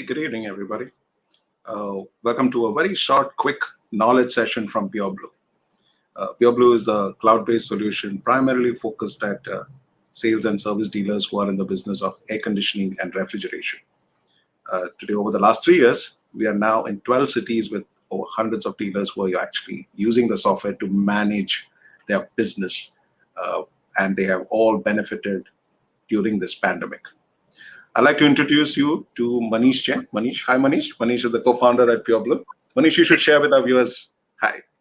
good evening, everybody. Welcome to a very short, quick knowledge session from Pureblu. Pureblu is a cloud-based solution primarily focused at sales and service dealers who are in the business of air conditioning and refrigeration. Today, over the last 3 years, we are now in 12 cities with over hundreds of dealers who are actually using the software to manage their business, and they have all benefited during this pandemic. I'd like to introduce you to Manish Jain. Manish, hi Manish. Manish is the co-founder at Pureblu. Manish, you should share with our viewers,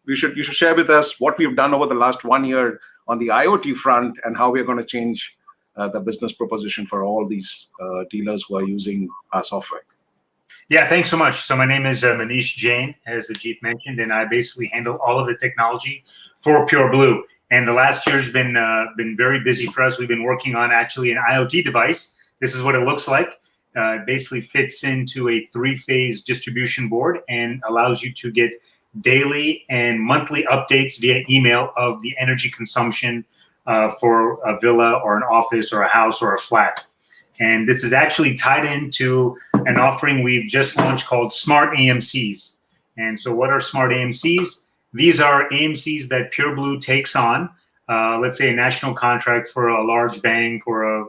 you should share with us what we've done over the last 1 year on the IoT front and how we're going to change the business proposition for all these dealers who are using our software. Yeah, thanks so much. So my name is Manish Jain, as Ajit mentioned, and I basically handle all of the technology for Pureblu. And the last year's been very busy for us. We've been working on actually an IoT device. This is what it looks like. It basically fits into a 3-phase distribution board and allows you to get daily and monthly updates via email of the energy consumption for a villa or an office or a house or a flat. And this is actually tied into an offering we've just launched called Smart AMCs. And so what are Smart AMCs? These are AMCs that Pureblu takes on. Let's say a national contract for a large bank or a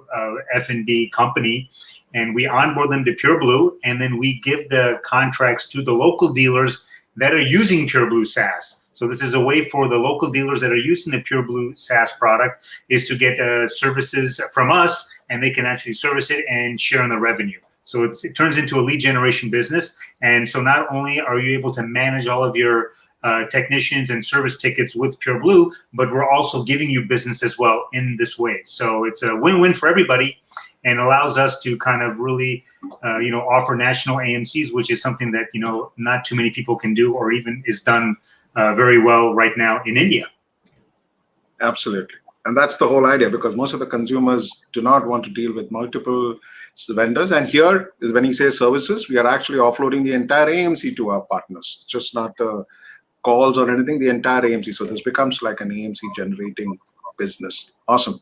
F&B company, and we onboard them to Pureblu, and then we give the contracts to the local dealers that are using Pureblu SaaS. So this is a way for the local dealers that are using the Pureblu SaaS product is to get services from us, and they can actually service it and share in the revenue. So it turns into a lead generation business. And so not only are you able to manage all of your technicians and service tickets with Pureblu, but we're also giving you business as well in this way. So it's a win-win for everybody and allows us to kind of really, offer national AMCs, which is something that, not too many people can do or even is done very well right now in India. Absolutely. And that's the whole idea, because most of the consumers do not want to deal with multiple vendors. And here is when he says services, we are actually offloading the entire AMC to our partners. It's just not the calls or anything, the entire AMC. So this becomes like an AMC generating business. Awesome.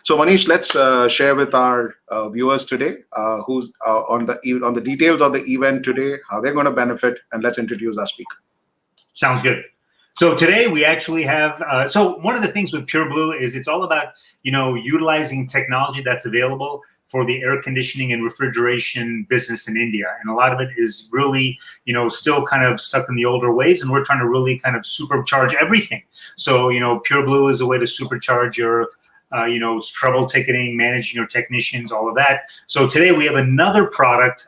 So Manish, let's share with our viewers today who's on the details of the event today, how they're going to benefit, and let's introduce our speaker. Sounds good. So today we actually have, so one of the things with Pureblu is it's all about, utilizing technology that's available for the air conditioning and refrigeration business in India. And a lot of it is really, still kind of stuck in the older ways, and we're trying to really kind of supercharge everything. So, Pureblu is a way to supercharge your, trouble ticketing, managing your technicians, all of that. So today we have another product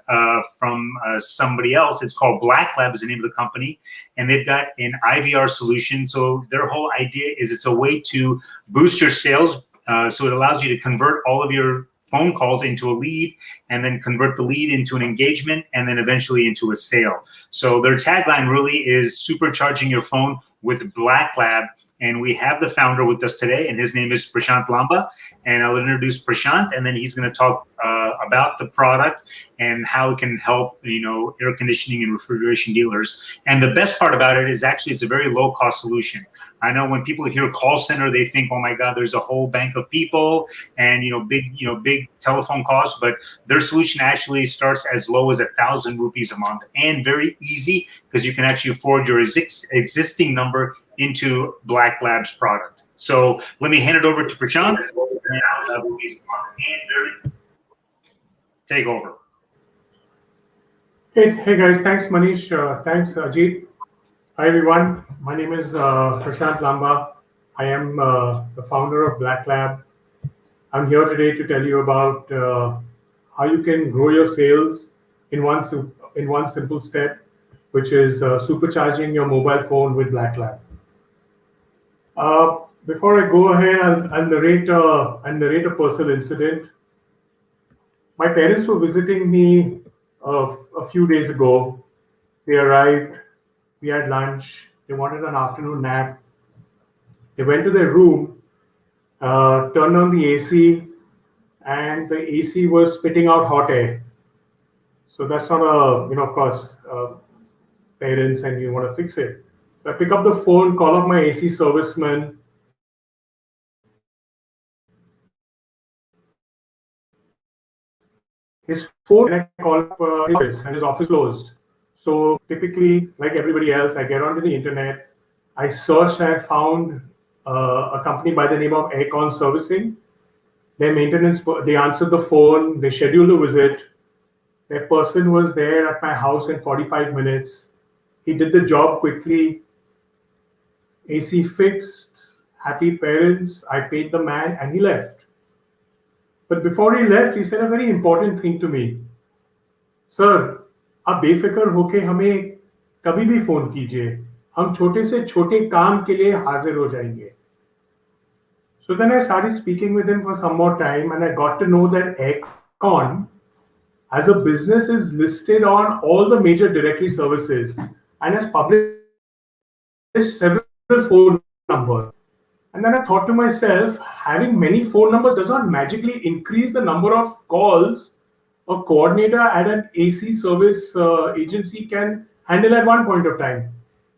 from somebody else. It's called Black Lab is the name of the company, and they've got an IVR solution. So their whole idea is it's a way to boost your sales. So it allows you to convert all of your phone calls into a lead, and then convert the lead into an engagement, and then eventually into a sale. So their tagline really is supercharging your phone with Black Lab. And we have the founder with us today, and his name is Prashant Lamba. And I'll introduce Prashant, and then he's going to talk about the product and how it can help, air conditioning and refrigeration dealers. And the best part about it is actually it's a very low-cost solution. I know when people hear call center, they think, oh my God, there's a whole bank of people and big telephone costs. But their solution actually starts as low as 1,000 rupees a month, and very easy because you can actually forward your existing number into Black Lab's product. So let me hand it over to Prashant. Take over. Hey guys, thanks Manish, thanks Ajit. Hi everyone, my name is Prashant Lamba. I am the founder of Black Lab. I'm here today to tell you about how you can grow your sales in one simple step, which is supercharging your mobile phone with Black Lab. Before I go ahead, I'll narrate a personal incident. My parents were visiting me a few days ago. They arrived, we had lunch, they wanted an afternoon nap. They went to their room, turned on the AC, and the AC was spitting out hot air. So that's not of course, parents, and you want to fix it. So I pick up the phone, call up my AC serviceman. His phone and I call up his office and his office closed. So typically, like everybody else, I get onto the internet. I searched and I found a company by the name of Aircon Servicing. Their maintenance, they answered the phone, they scheduled a visit. Their person was there at my house in 45 minutes. He did the job quickly. AC fixed, happy parents. I paid the man and he left. But before he left, he said a very important thing to me. Sir, आप बेफिक्र होके हमें कभी भी phone कीजिए, हम छोटे से छोटे काम के लिए हाजिर हो जाएंगे. So then I started speaking with him for some more time and I got to know that Aircon as a business is listed on all the major directory services and has published several phone numbers. And then I thought to myself, having many phone numbers does not magically increase the number of calls a coordinator at an AC service agency can handle at one point of time.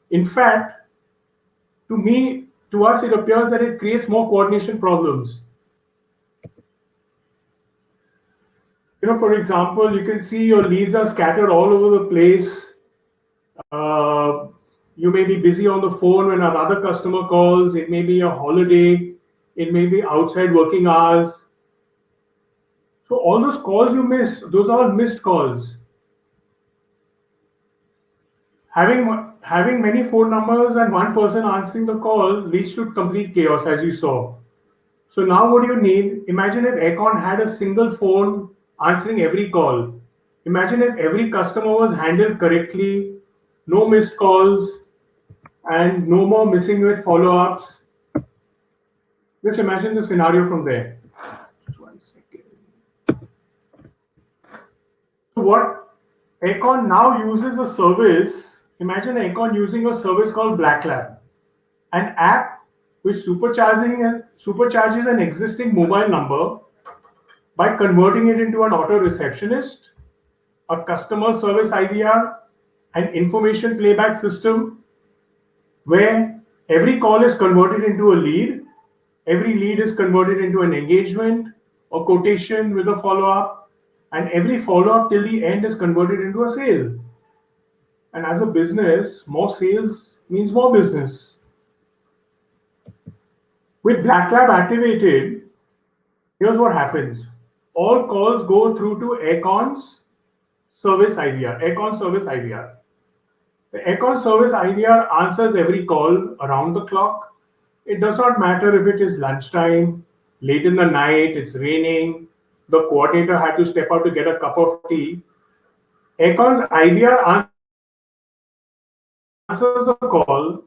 In fact, to us, it appears that it creates more coordination problems. For example, you can see your leads are scattered all over the place. You may be busy on the phone when another customer calls. It may be a holiday. It may be outside working hours. So all those calls you miss, those are all missed calls. Having many phone numbers and one person answering the call leads to complete chaos, as you saw. So now what do you need? Imagine if Aircon had a single phone answering every call. Imagine if every customer was handled correctly, no missed calls, and no more missing with follow-ups. Just imagine the scenario from there. Just 1 second. So what Aircon now uses a service. Imagine Aircon using a service called Black Lab, an app which supercharges an existing mobile number by converting it into an auto receptionist, a customer service IVR, an information playback system, where every call is converted into a lead, every lead is converted into an engagement, a quotation with a follow-up, and every follow-up till the end is converted into a sale. And as a business, more sales means more business. With Black Lab activated, here's what happens. All calls go through to Aircon's service IVR, Aircon service IVR. The Aircon service IVR answers every call around the clock. It does not matter if it is lunchtime, late in the night, it's raining, the coordinator had to step out to get a cup of tea. Aircon's IVR answers the call.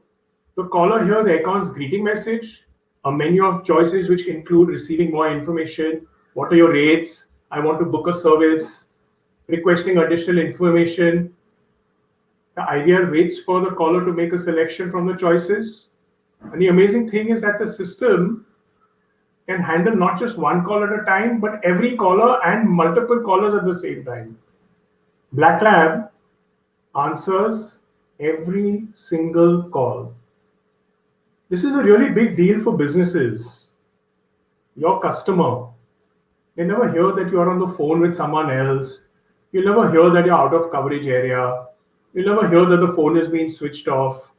The caller hears Aircon's greeting message, a menu of choices which include receiving more information, what are your rates, I want to book a service, requesting additional information. The IVR waits for the caller to make a selection from the choices. And the amazing thing is that the system can handle not just one call at a time, but every caller and multiple callers at the same time. Black Lab answers every single call. This is a really big deal for businesses. Your customer, they never hear that you are on the phone with someone else. You'll never hear that you're out of coverage area. You'll never hear that the phone is being switched off.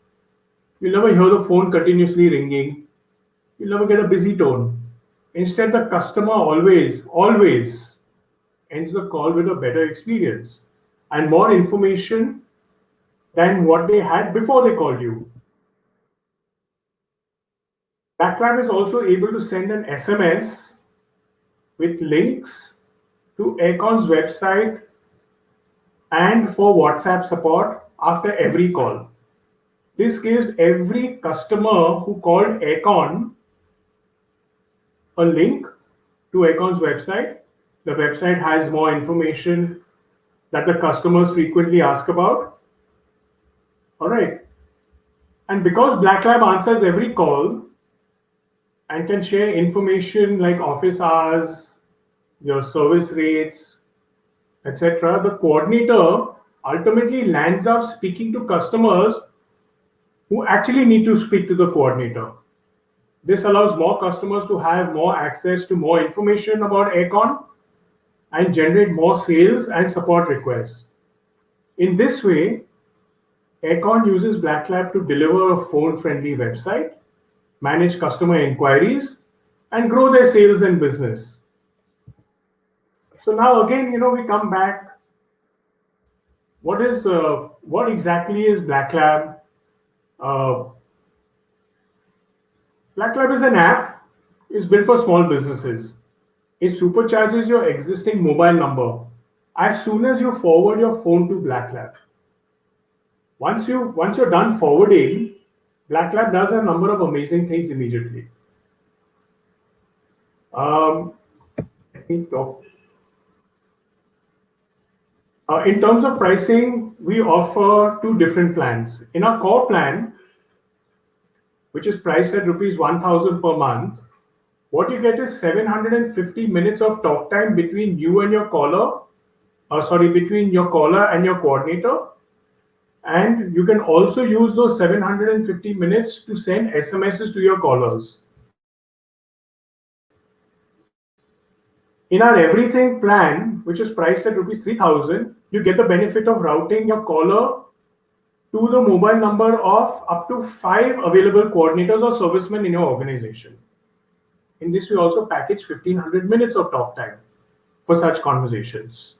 You'll never hear the phone continuously ringing. You'll never get a busy tone. Instead, the customer always ends the call with a better experience and more information than what they had before they called you. Black Lab is also able to send an SMS with links to Aircon's website and for WhatsApp support after every call. This gives every customer who called Aircon a link to Aircon's website. The website has more information that the customers frequently ask about. All right. And because Black Lab answers every call and can share information like office hours, your service rates, etc., the coordinator ultimately lands up speaking to customers who actually need to speak to the coordinator. This allows more customers to have more access to more information about Aircon and generate more sales and support requests. In this way, Aircon uses Black Lab to deliver a phone-friendly website, manage customer inquiries, and grow their sales and business. So now again, we come back. What exactly is Black Lab? Uh, Black Lab is an app. It's built for small businesses. It supercharges your existing mobile number as soon as you forward your phone to Black Lab. Once you're done forwarding, Black Lab does a number of amazing things immediately. Let me talk. In terms of pricing, we offer two different plans. In our core plan, which is priced at rupees 1,000 per month, what you get is 750 minutes of talk time between you and your caller, between your caller and your coordinator. And you can also use those 750 minutes to send SMSs to your callers. In our everything plan, which is priced at rupees 3,000, you get the benefit of routing your caller to the mobile number of up to 5 available coordinators or servicemen in your organization. In this, we also package 1,500 minutes of talk time for such conversations.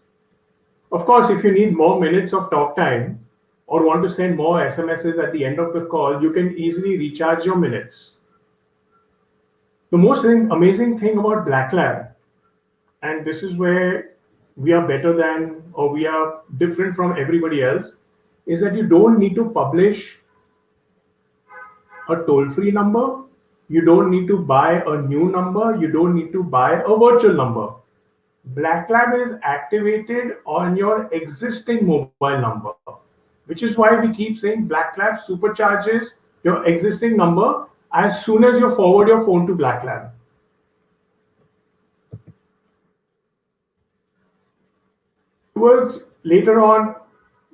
Of course, if you need more minutes of talk time or want to send more SMSs at the end of the call, you can easily recharge your minutes. The most amazing thing about Black Lab, and this is where we are better than, or we are different from everybody else, is that you don't need to publish a toll-free number. You don't need to buy a new number. You don't need to buy a virtual number. Black Lab is activated on your existing mobile number, which is why we keep saying Black Lab supercharges your existing number as soon as you forward your phone to Black Lab. Towards later on,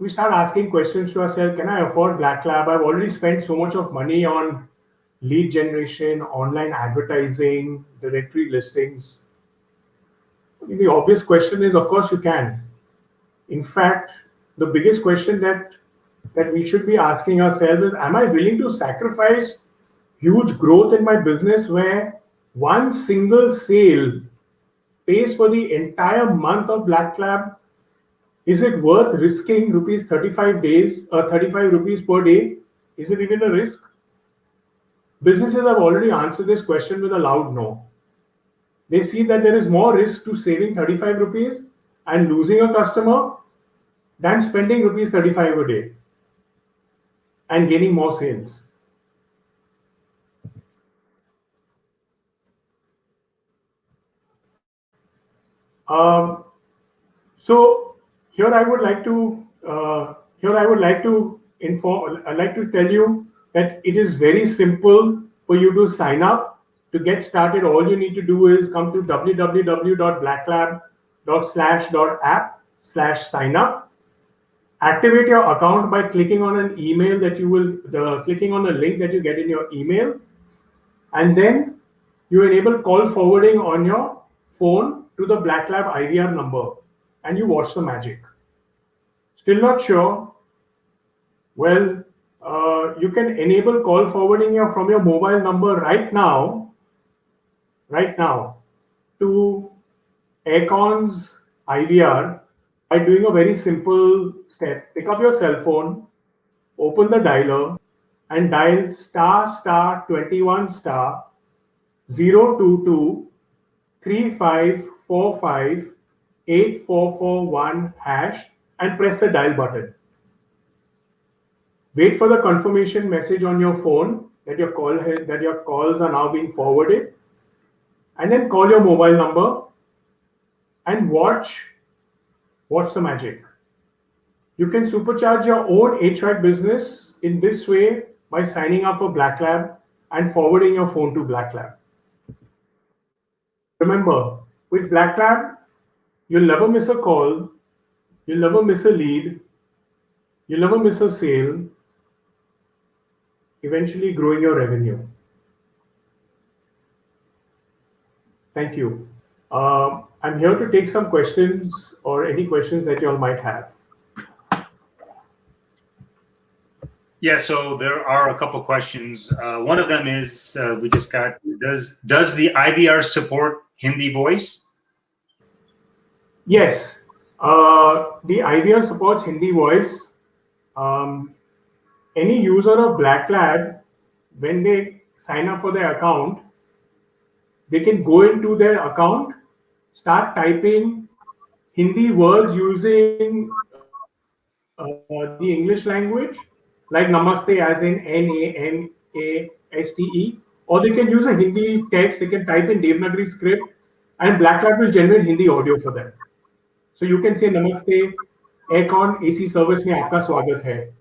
we start asking questions to ourselves, can I afford Black Lab? I've already spent so much of money on lead generation, online advertising, directory listings. The obvious question is, of course, you can. In fact, the biggest question that we should be asking ourselves is, am I willing to sacrifice huge growth in my business where one single sale pays for the entire month of Black Lab? Is it worth risking rupees 35 rupees per day? Is it even a risk? Businesses have already answered this question with a loud no. They see that there is more risk to saving 35 rupees and losing a customer than spending rupees 35 a day and gaining more sales. So here I would like to tell you that it is very simple for you to sign up. To get started, all you need to do is come to www.blacklab.slash.app/sign up. Activate your account by clicking on an email clicking on a link that you get in your email, and then you enable call forwarding on your phone to the Black Lab IVR number, and you watch the magic. Still not sure? Well, you can enable call forwarding from your mobile number right now to Aircon's IVR by doing a very simple step. Pick up your cell phone, open the dialer, and dial ***022-3545-8441# and press the dial button. Wait for the confirmation message on your phone that your calls are now being forwarded, and then call your mobile number and watch the magic. You can supercharge your own HVAC business in this way by signing up for Black Lab and forwarding your phone to Black Lab. Remember, with Black Lab, you'll never miss a call, you'll never miss a lead, you'll never miss a sale, eventually growing your revenue. Thank you. I'm here to take some questions or any questions that you all might have. Yeah, so there are a couple questions. One of them is we just got, does the IVR support Hindi voice? Yes, the IVR supports Hindi voice. Um, any user of Black Lab, when they sign up for their account, they can go into their account, start typing Hindi words using the English language, like Namaste as in Namaste, or they can use a Hindi text. They can type in Devanagari script, and Black Lab will generate Hindi audio for them. So you can say Namaste, Aircon AC service में आपका स्वागत है,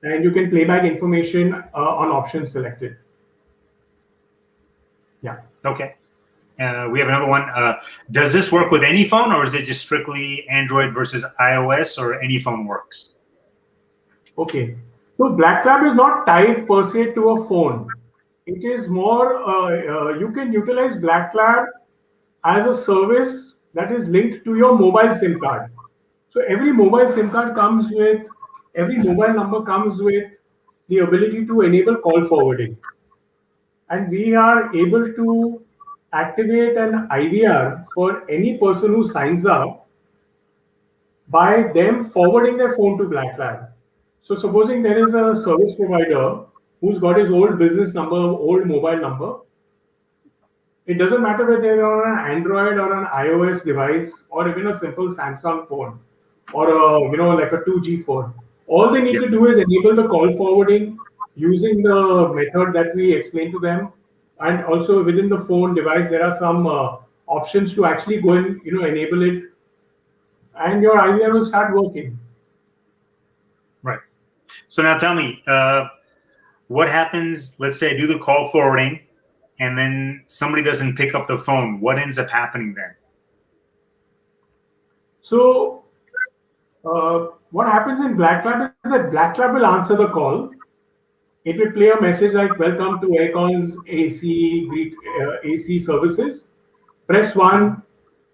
and you can play back information on options selected. Yeah. Okay. We have another one. Does this work with any phone, or is it just strictly Android versus iOS, or any phone works? Okay. So Black Lab is not tied per se to a phone. It is more, you can utilize Black Lab as a service that is linked to your mobile SIM card. So every mobile SIM card comes with, every mobile number comes with the ability to enable call forwarding. And we are able to activate an IVR for any person who signs up by them forwarding their phone to Black Lab. So supposing there is a service provider who's got his old business number, old mobile number, it doesn't matter whether they're on an Android or an iOS device or even a simple Samsung phone or like a 2G phone. All they need to do is enable the call forwarding using the method that we explained to them. And also within the phone device, there are some options to actually go and enable it, and your IVR will start working. Right. So now tell me, what happens? Let's say I do the call forwarding, and then somebody doesn't pick up the phone. What ends up happening then? So what happens in Black Lab is that Black Lab will answer the call. It will play a message like "Welcome to Aircon's AC services. Press 1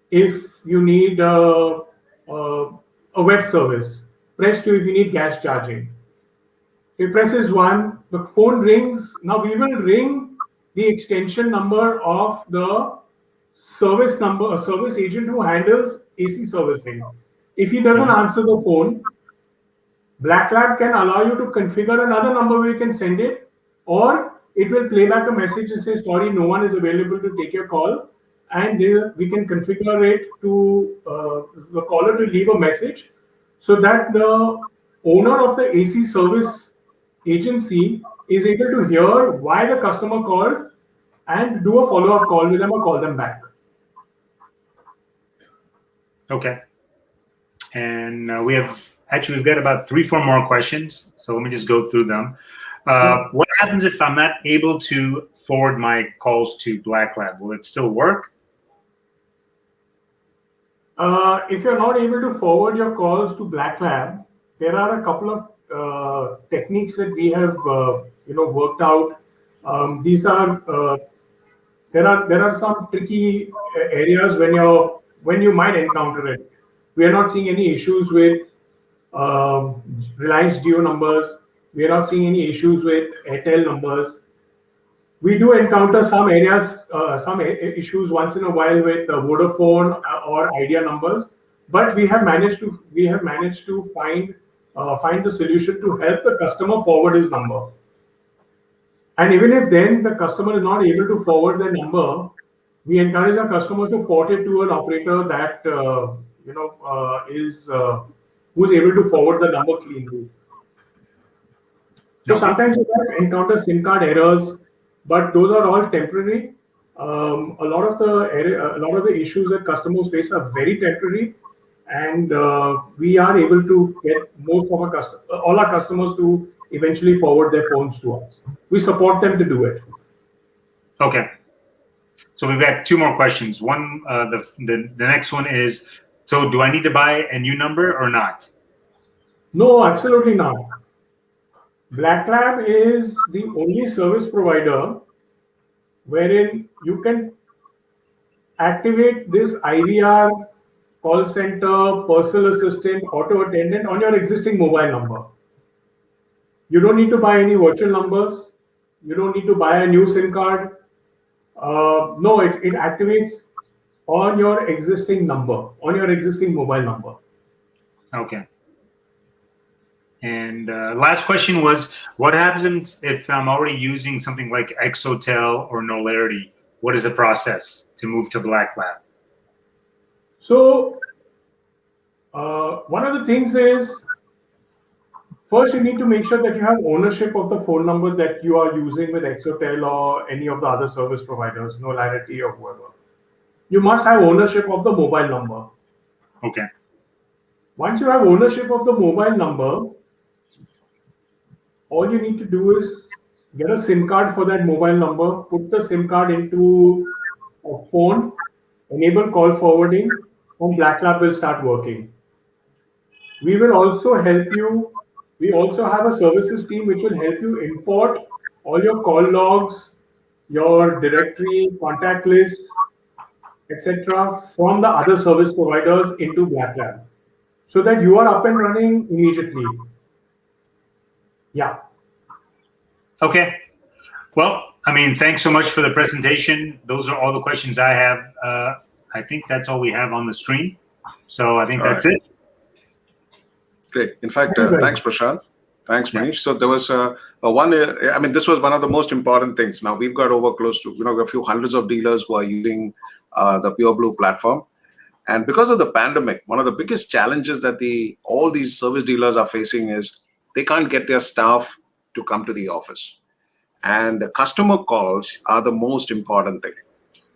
if you need a web service. Press 2 if you need gas charging." It presses 1, the phone rings. Now we will ring the extension number of the service agent who handles AC servicing. If he doesn't answer the phone, Black Lab can allow you to configure another number where you can send it, or it will play back a message and say, "Sorry, no one is available to take your call," and we can configure it to the caller to leave a message so that the owner of the AC service agency is able to hear why the customer called and do a follow-up call with them or call them back. Okay. And we've got about 3-4 more questions. So let me just go through them. What happens if I'm not able to forward my calls to Black Lab? Will it still work? If you're not able to forward your calls to Black Lab, there are a couple of techniques that we have worked out. These are there are some tricky areas when you might encounter it. We are not seeing any issues with Reliance Jio numbers. We are not seeing any issues with Airtel numbers. We do encounter some areas, some issues once in a while with Vodafone or Idea numbers, but we have managed to find the solution to help the customer forward his number. And even if then the customer is not able to forward their number, we encourage our customers to port it to an operator that who's able to forward the number cleanly. So sometimes you might encounter SIM card errors, but those are all temporary. A lot of the issues that customers face are very temporary, and we are able to get all our customers to eventually forward their phones to us. We support them to do it. Okay. So we've got 2 more questions. One, the next one is, so do I need to buy a new number or not? No, absolutely not. Black Lab is the only service provider wherein you can activate this IVR, call center, personal assistant, auto attendant on your existing mobile number. You don't need to buy any virtual numbers. You don't need to buy a new SIM card. No, it activates on your existing number, on your existing mobile number. Okay. And last question was, what happens if I'm already using something like Exotel or Nolarity? What is the process to move to Black Lab? So one of the things is, first, you need to make sure that you have ownership of the phone number that you are using with Exotel or any of the other service providers, Nolarity or whoever. You must have ownership of the mobile number. Okay. Once you have ownership of the mobile number, all you need to do is get a SIM card for that mobile number, put the SIM card into a phone, enable call forwarding, and Black Lab will start working. We will also help you. We also have a services team which will help you import all your call logs, your directory, contact lists, etc., from the other service providers into Black Lab, so that you are up and running immediately. Yeah. Okay. Well, I mean, thanks so much for the presentation. Those are all the questions I have. I think that's all we have on the screen. So I think All that's right. it. Great. In fact, Thank you very thanks, Prashant. Thanks, Manish. So there was I mean, this was one of the most important things. Now we've got over close to, a few hundreds of dealers who are using the Pureblu platform. And because of the pandemic, one of the biggest challenges that all these service dealers are facing is they can't get their staff to come to the office. And customer calls are the most important thing.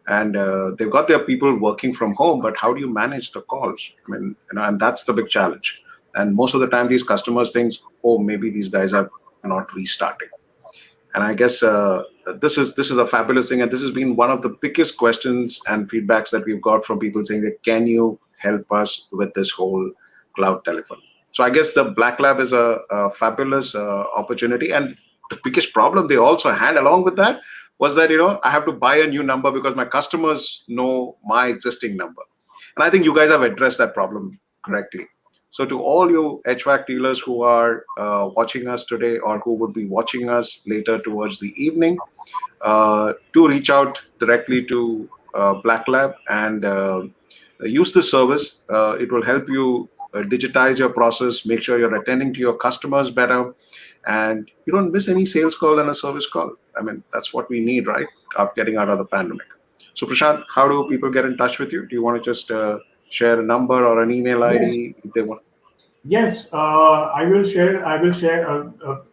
And they've got their people working from home, but how do you manage the calls? I mean, and that's the big challenge. And most of the time, these customers think, oh, maybe these guys are not restarting. And I guess this is a fabulous thing. And this has been one of the biggest questions and feedbacks that we've got from people saying that, can you help us with this whole cloud telephone? So I guess the Black Lab is a fabulous opportunity. And the biggest problem they also had along with that was that, I have to buy a new number because my customers know my existing number. And I think you guys have addressed that problem correctly. So to all you HVAC dealers who are watching us today or who would be watching us later towards the evening, do reach out directly to Black Lab and use this service. It will help you digitize your process, make sure you're attending to your customers better, and you don't miss any sales call and a service call. I mean, that's what we need, right? Getting out of the pandemic. So Prashant, how do people get in touch with you? Do you want to just share a number or an email ID if they want? Yes, I will share.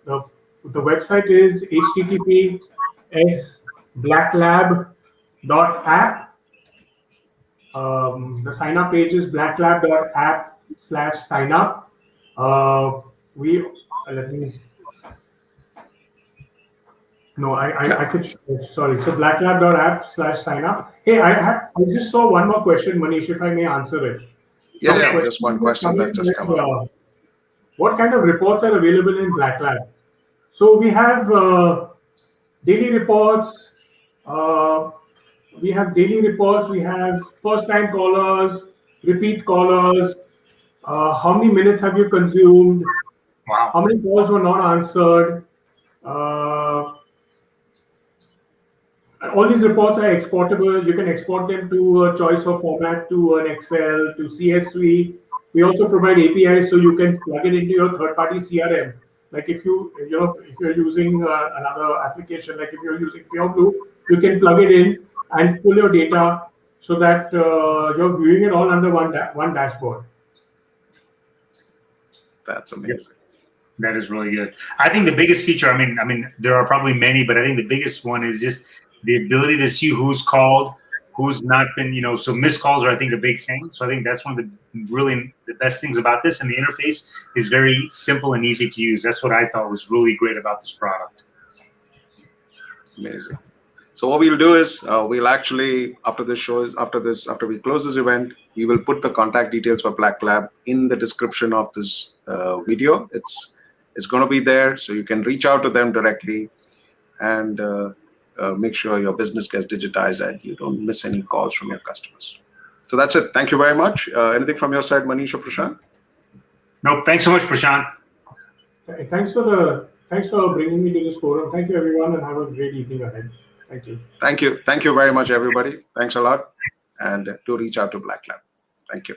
The website is https://blacklab.app. The sign up page is blacklab.app/signup. Let me. No, I could. Sorry. So blacklab.app/signup. Hey, I just saw one more question, Manish, if I may answer it. Yeah, just one question that just come up. What kind of reports are available in Black Lab? So we have daily reports. We have first-time callers, repeat callers. How many minutes have you consumed? Wow. How many calls were not answered? All these reports are exportable. You can export them to a choice of format, to an Excel, to CSV. We also provide APIs so you can plug it into your third-party CRM. Like if you're using another application, like if you're using Pureblu, you can plug it in and pull your data so that you're viewing it all under one dashboard. That's amazing. That is really good. I think the biggest feature, I mean, there are probably many, but I think the biggest one is just the ability to see who's called, who's not been, so missed calls are, I think, a big thing. So I think that's one of the best things about this. And the interface is very simple and easy to use. That's what I thought was really great about this product. Amazing. So what we'll do is we'll actually, after we close this event, we will put the contact details for Black Lab in the description of this video. It's going to be there, so you can reach out to them directly. And make sure your business gets digitized and you don't miss any calls from your customers. So that's it. Thank you very much. Anything from your side, Manish or Prashant? No, thanks so much, Prashant. Thanks for bringing me to this forum. Thank you, everyone, and have a great evening ahead. Thank you. Thank you. Thank you very much, everybody. Thanks a lot. And do reach out to Black Lab. Thank you.